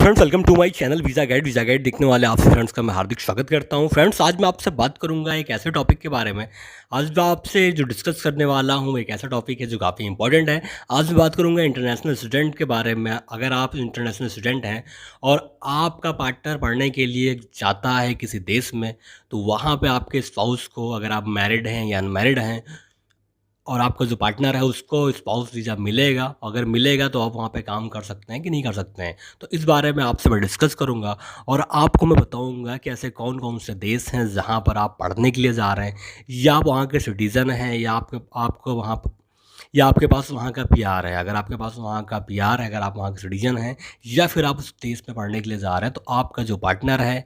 Friends, welcome to my channel visa guide देखने वाले आप फ्रेंड्स का मैं हार्दिक स्वागत करता हूं। फ्रेंड्स, आज मैं आपसे बात करूंगा एक ऐसे टॉपिक के बारे में। आज मैं आपसे जो डिस्कस करने वाला हूं एक ऐसा टॉपिक है जो काफ़ी इंपॉर्टेंट है। आज मैं बात करूंगा इंटरनेशनल स्टूडेंट के बारे में। अगर आप इंटरनेशनल स्टूडेंट हैं और आपका पार्टनर पढ़ने के लिए जाता है किसी देश में, तो वहाँ पर आपके स्पाउस को, अगर आप मैरिड हैं या अनमैरिड हैं और आपका जो पार्टनर है उसको स्पाउस वीज़ा मिलेगा, अगर मिलेगा तो आप वहाँ पे काम कर सकते हैं कि नहीं कर सकते हैं। तो इस बारे में आपसे मैं डिस्कस करूँगा और आपको मैं बताऊँगा कि ऐसे कौन-कौन से देश हैं जहाँ पर आप पढ़ने के लिए जा रहे हैं, या आप वहाँ के सिटीज़न हैं, या आपको वहाँ प या आपके पास वहाँ का पीआर है। अगर आपके पास वहाँ का पीआर है, अगर आप वहाँ के सिटीज़न हैं, या फिर आप उस देश में पढ़ने के लिए जा रहे हैं, तो आपका जो पार्टनर है,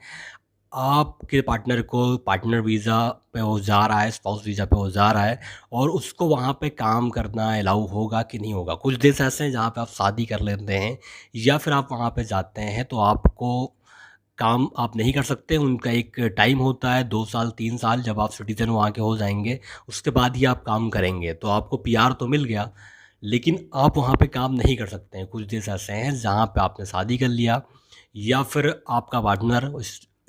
आपके पार्टनर को पार्टनर वीज़ा पे वो जा रहा है, स्पाउस वीज़ा पे वो जा रहा है, और उसको वहाँ पे काम करना अलाउ होगा कि नहीं होगा। कुछ देश ऐसे हैं जहाँ पे आप शादी कर लेते हैं या फिर आप वहाँ पे जाते हैं तो आपको काम आप नहीं कर सकते। उनका एक टाइम होता है 2 साल 3 साल, जब आप सिटीज़न वहाँ के हो जाएँगे उसके बाद ही आप काम करेंगे। तो आपको पीआर तो मिल गया, लेकिन आप वहाँ पे काम नहीं कर सकते हैं। कुछ देश ऐसे हैं जहाँ पे आपने शादी कर लिया या फिर आपका पार्टनर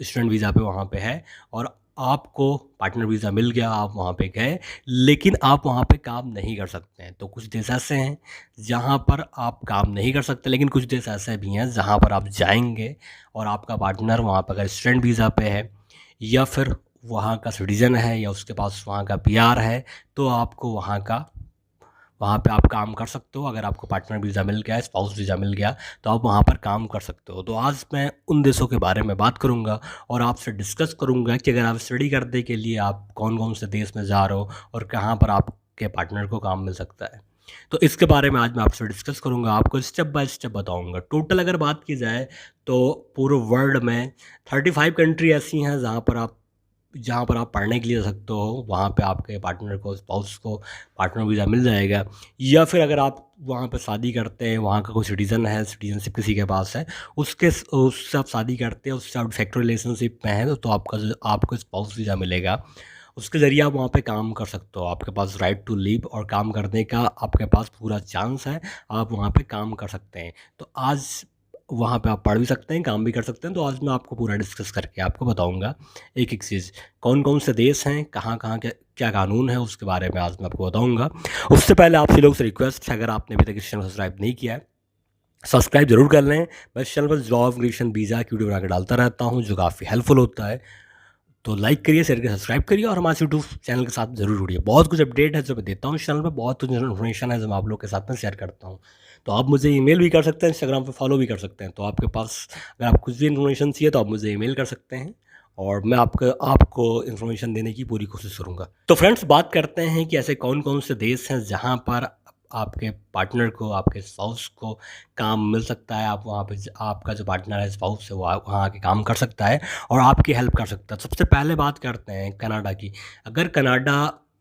स्टूडेंट वीज़ा पे वहाँ पे है और आपको पार्टनर वीज़ा मिल गया, आप वहाँ पे गए, लेकिन आप वहाँ पे काम नहीं कर सकते हैं। तो कुछ देश ऐसे हैं जहाँ पर आप काम नहीं कर सकते, लेकिन कुछ देश ऐसे भी हैं जहाँ पर आप जाएँगे और आपका पार्टनर वहाँ पर अगर स्टूडेंट वीज़ा पे है या फिर वहाँ का सिटीज़न है या उसके पास वहाँ का पीआर है, तो आपको वहाँ पे आप काम कर सकते हो। अगर आपको पार्टनर वीज़ा मिल गया, स्पाउस वीज़ा मिल गया, तो आप वहाँ पर काम कर सकते हो। तो आज मैं उन देशों के बारे में बात करूँगा और आपसे डिस्कस करूँगा कि अगर आप स्टडी करने के लिए आप कौन-कौन से देश में जा रहे हो और कहाँ पर आपके पार्टनर को काम मिल सकता है। तो इसके बारे में आज मैं आपसे डिस्कस करूँगा, आपको स्टेप बाय स्टेप बताऊँगा। टोटल अगर बात की जाए तो पूरे वर्ल्ड में 35 कंट्री ऐसी हैं जहाँ पर आप पढ़ने के लिए जा सकते हो। वहाँ पे आपके पार्टनर को, स्पाउस को पार्टनर वीज़ा मिल जाएगा। या फिर अगर आप वहाँ पे शादी करते हैं, वहाँ का कोई सिटीज़न है, सिटीज़नशिप किसी के पास है, उससे आप शादी करते हैं, उससे आप सेक्टुअल रिलेशनशिप में हैं, तो आपको स्पाउस वीज़ा मिलेगा। उसके ज़रिए आप वहाँ पे काम कर सकते हो। आपके पास राइट टू लीव और काम करने का आपके पास पूरा चांस है, आप वहाँ पे काम कर सकते हैं। तो आज वहाँ पे आप पढ़ भी सकते हैं, काम भी कर सकते हैं। तो आज मैं आपको पूरा डिस्कस करके आपको बताऊँगा एक-एक चीज़, कौन-कौन से देश हैं, कहाँ-कहाँ के क्या कानून है, उसके बारे में आज मैं आपको बताऊँगा। उससे पहले आपसे लोगों से रिक्वेस्ट है, अगर आपने अभी तक इस चैनल को सब्सक्राइब नहीं किया है, सब्सक्राइब ज़रूर कर लें। मैं इस चैनल पर जॉब, इमिग्रेशन, वीज़ा की वीडियो बना के डालता रहता हूँ, जो काफ़ी हेल्पफुल होता है। तो लाइक करिए, शेयर करिए, सब्सक्राइब करिए और हमारे यूट्यूब चैनल के साथ ज़रूर जुड़िए। बहुत कुछ अपडेट है जो मैं देता हूँ इस चैनल पे, बहुत कुछ इन्फॉर्मेशन है जो मैं आप लोग के साथ में शेयर करता हूँ। तो आप मुझे ईमेल भी कर सकते हैं, इंस्टाग्राम पे फॉलो भी कर सकते हैं। तो आपके पास अगर आप कुछ भी इन्फॉर्मेशन चाहिए तो आप मुझे ईमेल कर सकते हैं और मैं आपको इन्फॉर्मेशन देने की पूरी कोशिश करूँगा। तो फ्रेंड्स, बात करते हैं कि ऐसे कौन-कौन से देश हैं जहाँ पर आपके पार्टनर को, आपके स्पाउस को काम मिल सकता है। आप वहाँ पे आपका जो पार्टनर है, स्पाउस है, वो वहाँ आके काम कर सकता है और आपकी हेल्प कर सकता है। सबसे पहले बात करते हैं कनाडा की। अगर कनाडा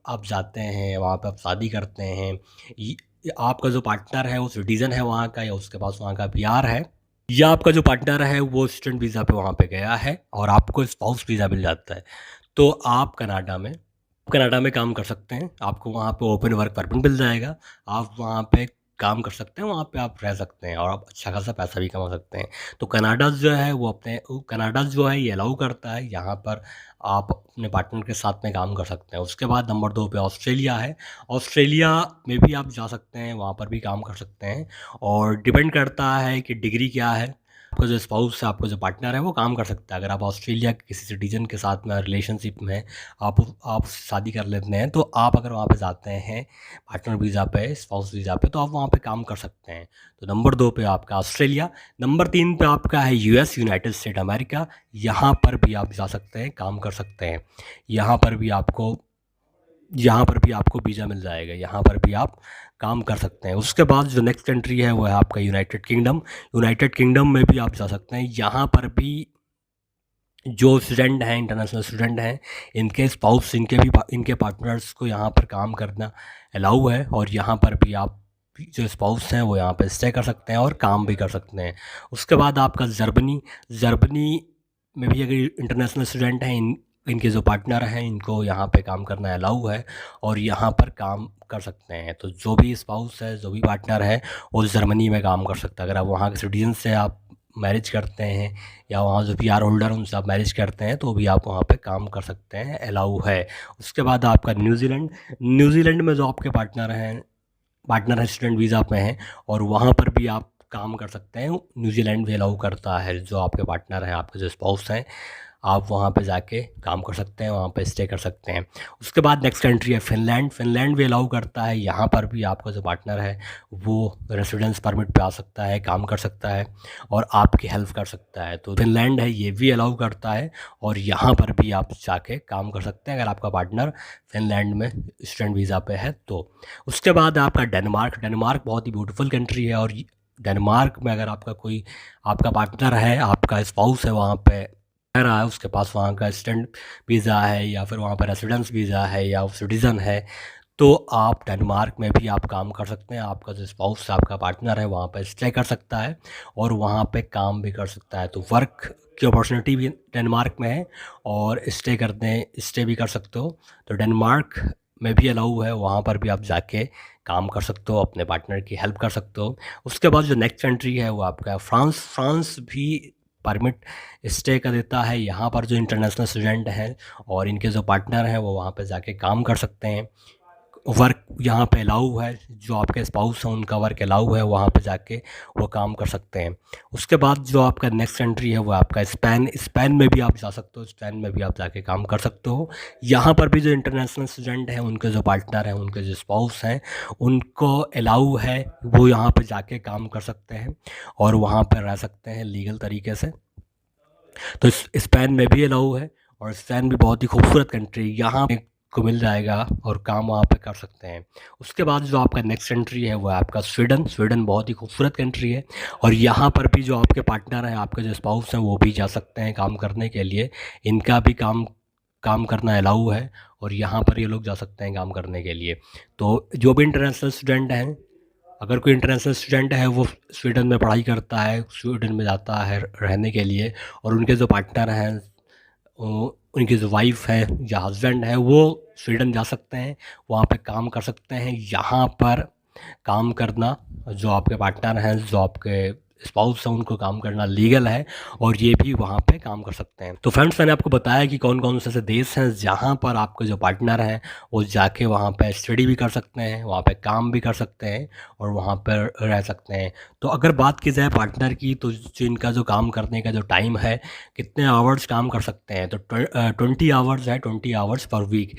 आप जाते हैं, वहाँ पे आप शादी करते हैं, य आपका जो पार्टनर है वो सिटीज़न है वहाँ का, या उसके पास वहाँ का पीआर है, या आपका जो पार्टनर है वो स्टूडेंट वीज़ा पे वहाँ पे गया है और आपको स्पाउस वीज़ा मिल जाता है, तो आप कनाडा में काम कर सकते हैं। आपको वहाँ पे ओपन वर्क परमिट मिल जाएगा। आप वहाँ पे काम कर सकते हैं, वहाँ पे आप रह सकते हैं और आप अच्छा खासा पैसा भी कमा सकते हैं। तो कनाडा जो है ये अलाउ करता है, यहाँ पर आप अपने पार्टनर के साथ में काम कर सकते हैं। उसके बाद नंबर 2 पे ऑस्ट्रेलिया है। ऑस्ट्रेलिया में भी आप जा सकते हैं, वहाँ पर भी काम कर सकते हैं और डिपेंड करता है कि डिग्री क्या है। आपका जो स्पाउस है, आपका जो पार्टनर है वो काम कर सकता है। अगर आप ऑस्ट्रेलिया के किसी सिटीज़न के साथ में रिलेशनशिप में आप शादी कर लेते हैं, तो आप अगर वहाँ पे जाते हैं पार्टनर वीज़ा पे, स्पाउस वीज़ा पे, तो आप वहाँ पे काम कर सकते हैं। तो नंबर 2 पे आपका ऑस्ट्रेलिया, नंबर 3 पे आपका है यूएस, यूनाइटेड स्टेट अमेरिका। यहाँ पर भी आप जा सकते हैं, काम कर सकते हैं। यहाँ पर भी आपको वीज़ा मिल जाएगा, यहाँ पर भी आप काम कर सकते हैं। उसके बाद जो नेक्स्ट कंट्री है वो है आपका यूनाइटेड किंगडम। यूनाइटेड किंगडम में भी आप जा सकते हैं। यहाँ पर भी जो स्टूडेंट हैं, इंटरनेशनल स्टूडेंट हैं, इनके स्पाउस, इनके पार्टनर्स को यहाँ पर काम करना अलाउ है और यहाँ पर भी आप जो स्पाउस हैं वो यहाँ पर स्टे कर सकते हैं और काम भी कर सकते हैं। उसके बाद आपका जर्मनी में भी अगर इंटरनेशनल स्टूडेंट हैं, इनके जो पार्टनर हैं, इनको यहाँ पे काम करना अलाउ है और यहाँ पर काम कर सकते हैं। तो जो भी स्पाउस है, जो भी पार्टनर है, वो जर्मनी में काम कर सकता है। अगर आप वहाँ के सिटीजन से आप मैरिज करते हैं या वहाँ जो पीआर होल्डर उनसे आप मैरिज करते हैं तो भी आप वहाँ पे काम कर सकते हैं, अलाउ है। उसके बाद आपका न्यूजीलैंड, न्यूजीलैंड में जो आपके पार्टनर है स्टूडेंट वीज़ा पे हैं और वहाँ पर भी आप काम कर सकते हैं। न्यूजीलैंड भी अलाउ करता है, जो आपके पार्टनर हैं, आपके जो स्पाउस हैं, आप वहाँ पे जाके काम कर सकते हैं, वहाँ पे स्टे कर सकते हैं। उसके बाद नेक्स्ट कंट्री है फ़िनलैंड। फ़िनलैंड भी अलाउ करता है, यहाँ पर भी आपका जो पार्टनर है वो रेसिडेंस परमिट पे आ सकता है, काम कर सकता है और आपकी हेल्प कर सकता है। तो फ़िनलैंड है, ये भी अलाउ करता है और यहाँ पर भी आप जाके काम कर सकते हैं अगर आपका पार्टनर फ़िनलैंड में स्टूडेंट वीज़ा पे है तो। उसके बाद आपका डेनमार्क। डेनमार्क बहुत ही ब्यूटीफुल कंट्री है और डेनमार्क में अगर आपका पार्टनर है, आपका स्पाउस है, वहाँ पे रह रहा है, उसके पास वहाँ का स्टूडेंट वीज़ा है या फिर वहाँ पर रेसिडेंस वीज़ा है या वो सिटीज़न है, तो आप डेनमार्क में भी आप काम कर सकते हैं। आपका जो स्पाउस आपका पार्टनर है वहाँ पर स्टे कर सकता है और वहाँ पे काम भी कर सकता है। तो वर्क की अपॉर्चुनिटी भी डेनमार्क में है और स्टे भी कर सकते हो। तो डेनमार्क में भी अलाउ है, वहाँ पर भी आप जाके काम कर सकते हो, अपने पार्टनर की हेल्प कर सकते हो। उसके बाद जो नेक्स्ट कंट्री है वो आपका है फ्रांस। फ्रांस भी परमिट स्टे का देता है, यहाँ पर जो इंटरनेशनल स्टूडेंट हैं और इनके जो पार्टनर हैं वो वहाँ पे जाके काम कर सकते हैं। वर्क यहाँ पे अलाउ है, जो आपके स्पाउस हैं उनका वर्क अलाउ है, वहाँ पे जाके वो काम कर सकते हैं। उसके बाद जो आपका नेक्स्ट कंट्री है वो आपका स्पेन। स्पेन में भी आप जा सकते हो, स्पेन में भी आप जाके काम कर सकते हो। यहाँ पर भी जो इंटरनेशनल स्टूडेंट हैं, उनके जो पार्टनर हैं, उनके जो स्पाउस हैं, उनको अलाउ है, वो यहाँ पे जाके काम कर सकते हैं और वहाँ पर रह सकते हैं लीगल तरीके से। तो स्पेन में भी अलाउ है और स्पेन भी बहुत ही खूबसूरत कंट्री, यहाँ को मिल जाएगा और काम वहाँ पे कर सकते हैं। उसके बाद जो आपका नेक्स्ट कंट्री है वो है आपका स्वीडन। स्वीडन बहुत ही खूबसूरत कंट्री है और यहाँ पर भी जो आपके पार्टनर हैं, आपके जो स्पाउस हैं, वो भी जा सकते हैं काम करने के लिए। इनका भी काम काम करना अलाउ है और यहाँ पर ये लोग जा सकते हैं काम करने के लिए। तो जो भी इंटरनेशनल स्टूडेंट हैं, अगर कोई इंटरनेशनल स्टूडेंट है वो स्वीडन में पढ़ाई करता है, स्वीडन में जाता है रहने के लिए और उनके जो पार्टनर हैं, उनकी जो वाइफ है या हस्बैंड है, वो स्वीडन जा सकते हैं, वहाँ पे काम कर सकते हैं। यहाँ पर काम करना, जो आपके पार्टनर हैं, जो आपके स्पाउस हैं, उनको काम करना लीगल है और ये भी वहाँ पे काम कर सकते हैं। तो फ्रेंड्स, मैंने आपको बताया कि कौन कौन से ऐसे देश हैं जहाँ पर आपके जो पार्टनर हैं वो जाके वहाँ पे स्टडी भी कर सकते हैं, वहाँ पे काम भी कर सकते हैं और वहाँ पर रह सकते हैं। तो अगर बात की जाए पार्टनर की, तो जो इनका जो काम करने का जो टाइम है, कितने आवर्स काम कर सकते हैं, तो 20 आवर्स है, 20 आवर्स पर वीक।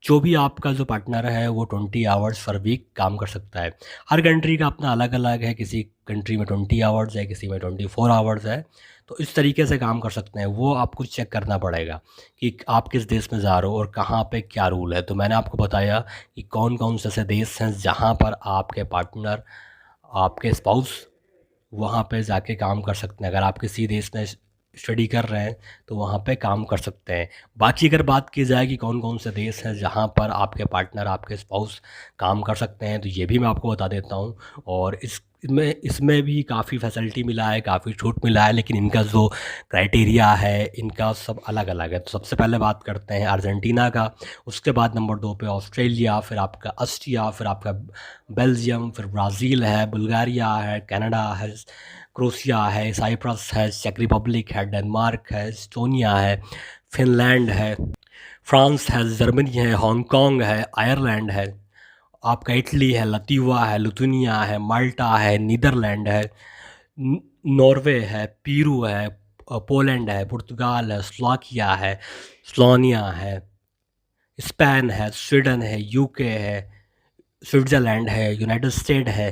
जो भी आपका जो पार्टनर है वो 20 आवर्स पर वीक काम कर सकता है। हर कंट्री का अपना अलग अलग है, किसी कंट्री में 20 आवर्स है, किसी में 24 आवर्स है। तो इस तरीके से काम कर सकते हैं, वो आपको चेक करना पड़ेगा कि आप किस देश में जा रहे हो और कहाँ पे क्या रूल है। तो मैंने आपको बताया कि कौन कौन से ऐसे देश हैं जहाँ पर आपके पार्टनर, आपके स्पाउस वहाँ पे जाके काम कर सकते हैं। अगर आप किसी देश में स्टडी कर रहे हैं तो वहाँ पे काम कर सकते हैं। बाकी अगर बात की जाए कि कौन कौन से देश हैं जहाँ पर आपके पार्टनर, आपके स्पाउस काम कर सकते हैं, तो ये भी मैं आपको बता देता हूँ। और इसमें भी काफ़ी फैसिलिटी मिला है, काफ़ी छूट मिला है, लेकिन इनका जो क्राइटेरिया है, इनका सब अलग अलग है। तो सबसे पहले बात करते हैं अर्जेंटीना का, उसके बाद नंबर 2 पे ऑस्ट्रेलिया, फिर आपका ऑस्ट्रिया, फिर आपका बेल्जियम, फिर ब्राज़ील है, बुल्गारिया है, कनाडा है, क्रोशिया है, साइप्रस है, चेक रिपब्लिक है, डेनमार्क है, एस्टोनिया है, फिनलैंड है, फ्रांस है, जर्मनी है, हांगकांग है, आयरलैंड है, आपका इटली है, लतीवा है, लिथुनिया है, माल्टा है, नीदरलैंड है, नॉर्वे है, पीरू है, पोलैंड है, पुर्तगाल है, स्लोवाकिया है, स्लोनिया है, स्पेन है, स्वीडन है, यूके है, स्विट्ज़रलैंड है, यूनाइटेड स्टेट है।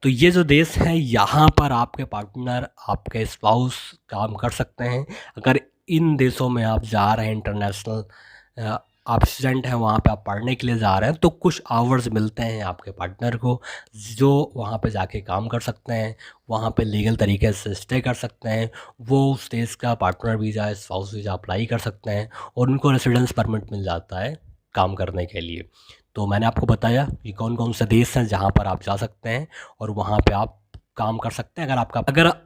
तो ये जो देश हैं, यहाँ पर आपके पार्टनर, आपके स्पाउस काम कर सकते हैं। अगर इन देशों में आप जा रहे हैं, इंटरनेशनल आप स्टूडेंट हैं, वहाँ पे आप पढ़ने के लिए जा रहे हैं, तो कुछ आवर्स मिलते हैं आपके पार्टनर को, जो वहाँ पे जाके काम कर सकते हैं, वहाँ पे लीगल तरीके से स्टे कर सकते हैं। वो उस देश का partner visa, spouse visa apply कर सकते हैं और उनको रेसिडेंस परमिट मिल जाता है काम करने के लिए। तो मैंने आपको बताया कि कौन कौन से देश हैं जहाँ पर आप जा सकते हैं और वहाँ पे आप काम कर सकते हैं।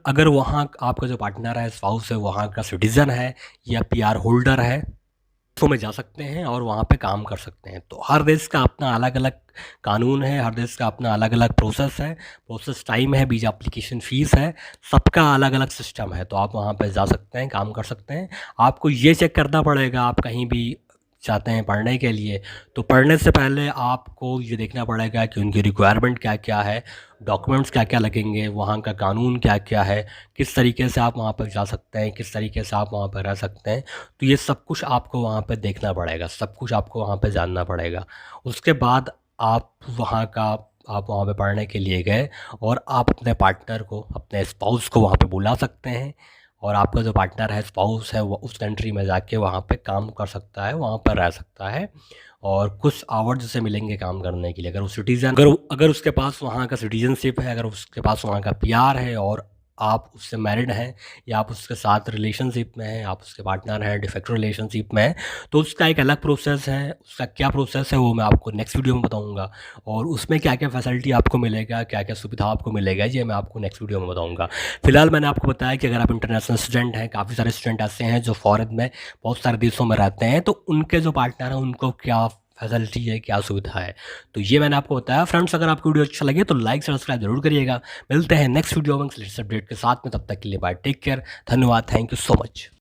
अगर वहाँ आपका जो पार्टनर है, स्पाउस है, वहाँ का सिटीज़न है या पीआर होल्डर है, देशों में जा सकते हैं और वहाँ पे काम कर सकते हैं। तो हर देश का अपना अलग-अलग कानून है, हर देश का अपना अलग-अलग प्रोसेस है, प्रोसेस टाइम है, वीज़ा एप्लीकेशन फ़ीस है, सबका अलग-अलग सिस्टम है। तो आप वहाँ पे जा सकते हैं, काम कर सकते हैं। आपको ये चेक करना पड़ेगा, आप कहीं भी जाते हैं पढ़ने के लिए, तो पढ़ने से पहले आपको ये देखना पड़ेगा कि उनकी रिक्वायरमेंट क्या-क्या है, डॉक्यूमेंट्स क्या-क्या लगेंगे, वहाँ का कानून क्या-क्या है, किस तरीके से आप वहाँ पर जा सकते हैं, किस तरीके से आप वहाँ पर रह सकते हैं। तो ये सब कुछ आपको वहाँ पे देखना पड़ेगा, सब कुछ आपको वहाँ पे जानना पड़ेगा। उसके बाद आप आप वहाँ पे पढ़ने के लिए गए और आप अपने पार्टनर को, अपने स्पाउस को वहाँ पे बुला सकते हैं और आपका जो पार्टनर है, स्पाउस है, वो उस कंट्री में जाके वहाँ पे काम कर सकता है, वहाँ पर रह सकता है और कुछ आवर्स उसे मिलेंगे काम करने के लिए। अगर उसके पास वहाँ का सिटीज़नशिप है, अगर उसके पास वहाँ का पीआर है और आप उससे मैरिड हैं या आप उसके साथ रिलेशनशिप में हैं, आप उसके पार्टनर हैं, डे फैक्टो रिलेशनशिप में हैं, तो उसका एक अलग प्रोसेस है। उसका क्या प्रोसेस है वो मैं आपको नेक्स्ट वीडियो में बताऊँगा और उसमें क्या-क्या फैसिलिटी आपको मिलेगा, क्या-क्या सुविधा आपको मिलेगा, ये मैं आपको नेक्स्ट वीडियो में बताऊँगा। फिलहाल मैंने आपको बताया कि अगर आप इंटरनेशनल स्टूडेंट हैं, काफ़ी सारे स्टूडेंट ऐसे हैं जो फ़ॉरेन में बहुत सारे देशों में रहते हैं, तो उनके जो पार्टनर हैं उनको क्या फैसिलिटी है, क्या सुविधा है। तो ये मैंने आपको बताया। फ्रेंड्स, अगर आपको वीडियो अच्छा लगे तो लाइक सब्सक्राइब जरूर करिएगा। मिलते हैं नेक्स्ट वीडियो में लेटेस्ट अपडेट के साथ में, तब तक के लिए बाय, टेक केयर, धन्यवाद, थैंक यू सो मच।